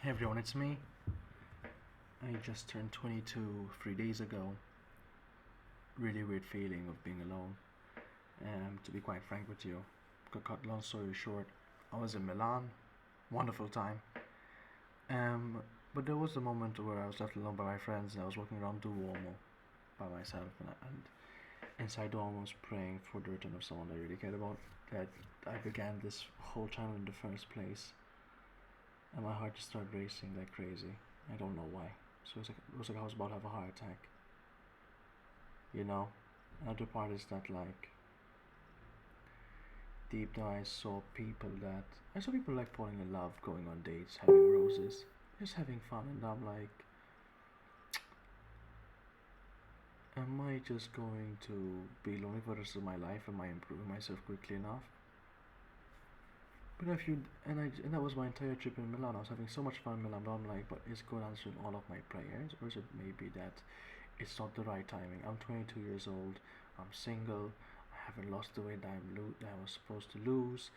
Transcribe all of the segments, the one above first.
Hey everyone, it's me. I just turned 22 3 days ago. Really weird feeling of being alone. To be quite frank with you, cut long story short, I was in Milan, wonderful time. Um, but there was a moment where I was left alone by my friends and I was walking around Duomo by myself and inside Duomo I was praying for the return of someone I really cared about. That I began this whole channel in the first place, and my heart just started racing like crazy. I don't know why. So it was like I was about to have a heart attack. You know, another part is that like deep down I saw people like falling in love, going on dates, having roses, just having fun, and I'm like, am I just going to be lonely for the rest of my life? Am I improving myself quickly enough? But if you and that was my entire trip in Milan. I was having so much fun in Milan, but I'm like, but is God answering all of my prayers, or is it maybe that it's not the right timing? I'm 22 years old. I'm single. I haven't lost the weight that I was supposed to lose.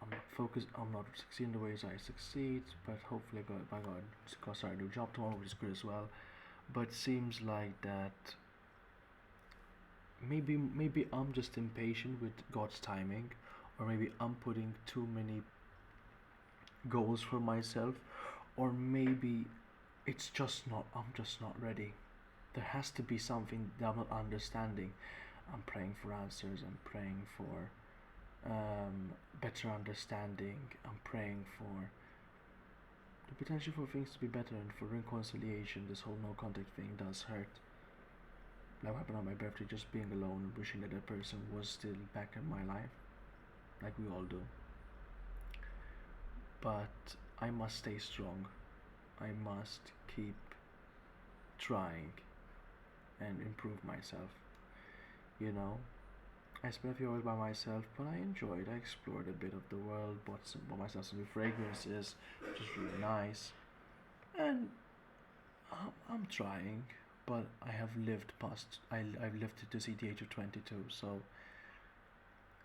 I'm not focused. I'm not succeeding the ways I succeed. But hopefully, by God, it's gonna start a new job tomorrow, which is good as well. But it seems like that maybe I'm just impatient with God's timing, or maybe I'm putting too many goals for myself, or maybe I'm just not ready. There has to be something that I'm not understanding. I'm praying for answers. I'm praying for better understanding. I'm praying for the potential for things to be better and for reconciliation. This whole no contact thing does hurt. Like what happened on my birthday, just being alone and wishing that that person was still back in my life, like we all do. But I must stay strong. I must keep trying and improve myself. You know, I spent a few hours by myself, but I enjoyed. I explored a bit of the world, bought myself some new fragrances, which is really nice. And I'm trying, but I have lived past. I've lived to see the age of 22. So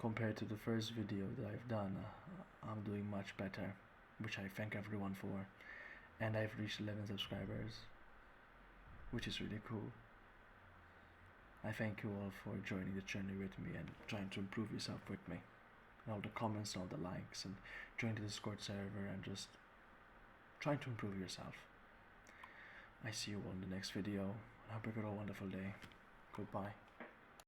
compared to the first video that I've done, I'm doing much better, which I thank everyone for. And I've reached 11 subscribers, which is really cool. I thank you all for joining the journey with me and trying to improve yourself with me. And all the comments, all the likes, and join the Discord server and just trying to improve yourself. I see you all in the next video. I hope you have a wonderful day. Goodbye.